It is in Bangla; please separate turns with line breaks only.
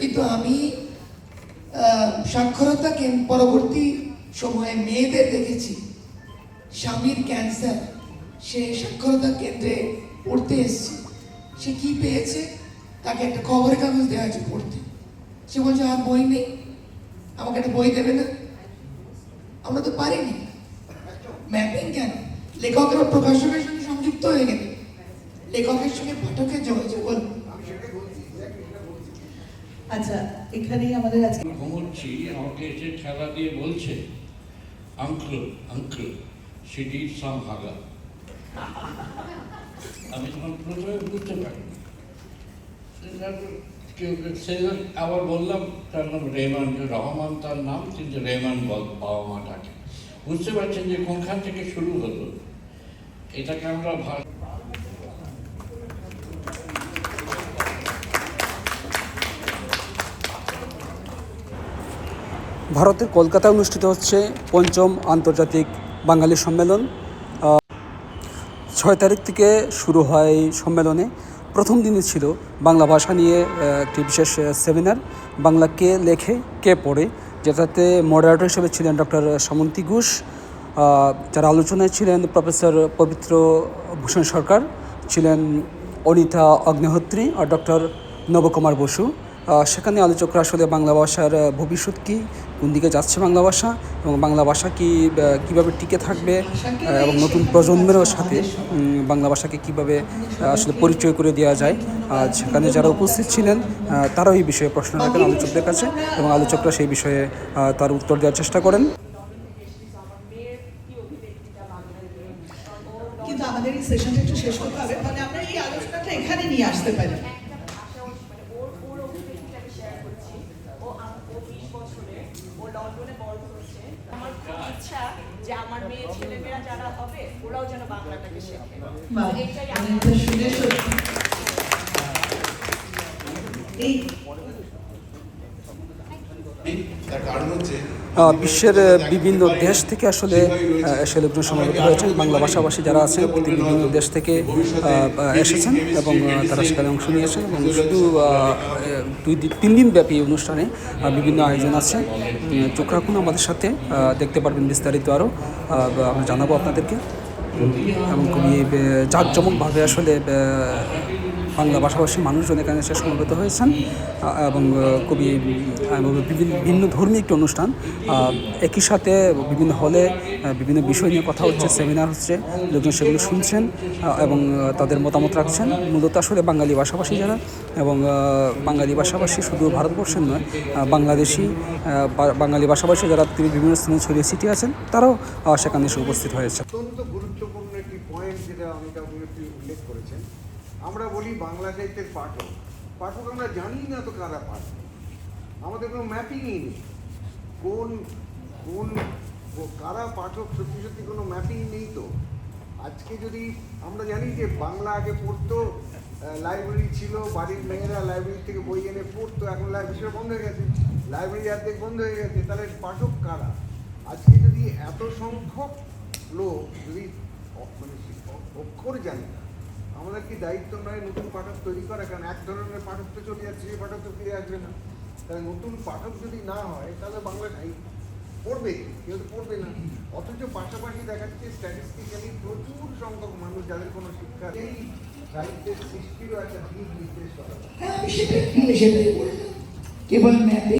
কিন্তু আমি সাক্ষরতা পরবর্তী সময়ে মেয়েদের দেখেছি স্বামীর ক্যান্সার, সে সাক্ষরতা কেন্দ্রে পড়তে এসছে, সে কি পেয়েছে, তাকে একটা খবরের কাগজ দেওয়া হয়েছে পড়তে, সে বলছে আর বই নেই, আমাকে একটা বই দেবে না। আমরা তো পারিনি। ম্যাপিং কেন? লেখকরা প্রকাশকের সঙ্গে সংযুক্ত হয়ে গেলে লেখকের সঙ্গে পাঠকের যোগাযোগ বল।
আচ্ছা, এখানেই আমাদের আজকে
ঘুমোচ্ছি, আমাকে এসে খেলা দিয়ে বলছে uncle uncle she did some haga। আমি তখন প্রথমে বুঝতে পারিনি। আবার বললাম তার নাম রহমান, তার নাম, কিন্তু রেহমান বাবা মা ডাকে। বুঝতে পারছেন যে কোনখান থেকে শুরু হলো। এটাকে আমরা
ভারতের কলকাতায় অনুষ্ঠিত হচ্ছে পঞ্চম আন্তর্জাতিক বাঙালি সম্মেলন। 6 তারিখ থেকে শুরু হয় এই সম্মেলনে। প্রথম দিনে ছিল বাংলা ভাষা নিয়ে একটি বিশেষ সেমিনার, বাংলা কে লেখে কে পড়ে, যেটাতে মডারেটর হিসেবে ছিলেন ডক্টর সমন্তী ঘোষ। যারা আলোচনায় ছিলেন প্রফেসর পবিত্র ভূষণ সরকার, ছিলেন অনিতা অগ্নিহোত্রী আর ডক্টর নবকুমার বসু। সেখানে আলোচকরা আসলে বাংলা ভাষার ভবিষ্যৎ কী, কোন দিকে যাচ্ছে বাংলা ভাষা, এবং বাংলা ভাষা কীভাবে টিকে থাকবে, এবং নতুন প্রজন্মেরও সাথে বাংলা ভাষাকে কীভাবে আসলে পরিচয় করে দেওয়া যায়। সেখানে যারা উপস্থিত ছিলেন তারাও এই বিষয়ে প্রশ্ন রাখেন আলোচকদের কাছে, এবং আলোচকরা সেই বিষয়ে তার উত্তর দেওয়ার চেষ্টা করেন।
কিন্তু আমাদের এই সেশনটা একটু শেষ করতে হবে, মানে আমরা এই আলোচনাটা এখানে নিয়ে আসতে পারি।
আমার খুব ইচ্ছা যে আমার মেয়ে ছেলেমেয়েরা যারা হবে ওরাও যেন বাংলাটাকে শেখে।
বিশ্বের বিভিন্ন দেশ থেকে আসলে সেলিব্রেশন সমবেত হয়েছেন। বাংলা ভাষাভাষী যারা আছেন বিভিন্ন দেশ থেকে এসেছেন এবং তারা সেখানে অংশ নিয়েছেন, এবং শুধু 2-3 দিন ব্যাপী অনুষ্ঠানে বিভিন্ন আয়োজন আছে। চোখ রাখুন আমাদের সাথে, দেখতে পারবেন বিস্তারিত আরও আমরা জানাবো আপনাদেরকে। এবং খুবই জাঁকজমকভাবে আসলে বাংলা ভাষাভাষী মানুষজন এখানে এসে সমবেত হয়েছেন, এবং খুবই ভিন্ন ধর্মী একটি অনুষ্ঠান। একই সাথে বিভিন্ন হলে বিভিন্ন বিষয় নিয়ে কথা হচ্ছে, সেমিনার হচ্ছে, লোকজন সেগুলো শুনছেন এবং তাদের মতামত রাখছেন। মূলত আসলে বাঙালি ভাষাভাষী যারা, এবং বাঙালি ভাষাভাষী শুধু ভারতবর্ষের নয়, বাঙালি ভাষাভাষী যারা বিভিন্ন স্থানে ছড়িয়ে ছিটিয়ে আছেন, তারাও সেখানে এসে উপস্থিত হয়েছে।
অত্যন্ত গুরুত্বপূর্ণ একটি পয়েন্ট যেটা অমিতাভ উল্লেখ করেছেন। আমরা বলি বাংলা সাহিত্যের পাঠক, পাঠক আমরা জানি না তো কারা পাঠক, আমাদের কোনো ম্যাপিংই নেই। কোন কোন কারা পাঠক সত্যি সত্যি কোনো ম্যাপিং নেই। তো আজকে যদি আমরা জানি যে বাংলা আগে পড়তো, লাইব্রেরি ছিল, বাড়ির মেয়েরা লাইব্রেরি থেকে বই এনে পড়তো, এখন লাইব্রেরি বন্ধ হয়ে গেছে, লাইব্রেরি অর্ধেক বন্ধ হয়ে গেছে, তাহলে পাঠক কারা? আজকে যদি এত সংখ্যক লোক যদি মানে অক্ষর জানে না, আমাদের কি দায়িত্ব নয় নতুন পাঠক তৈরি করা? কারণ এক ধরনের পাঠক তো চলে যাচ্ছে, সেই পাঠক তো ফিরে আসবে না। তাহলে নতুন পাঠক যদি না হয় তাহলে বাংলা পড়বে, কেউ তো পড়বে না। অথচ পাশাপাশি দেখাচ্ছে স্ট্যাটিস্টিক্যালি প্রচুর সংখ্যক মানুষ যাদের কোনো শিক্ষা, এই সাহিত্যের সৃষ্টিরও একটা দিক নির্দেশ করা।
হ্যাঁ, আমি সেটাই বললাম, কেবল ম্যাপিং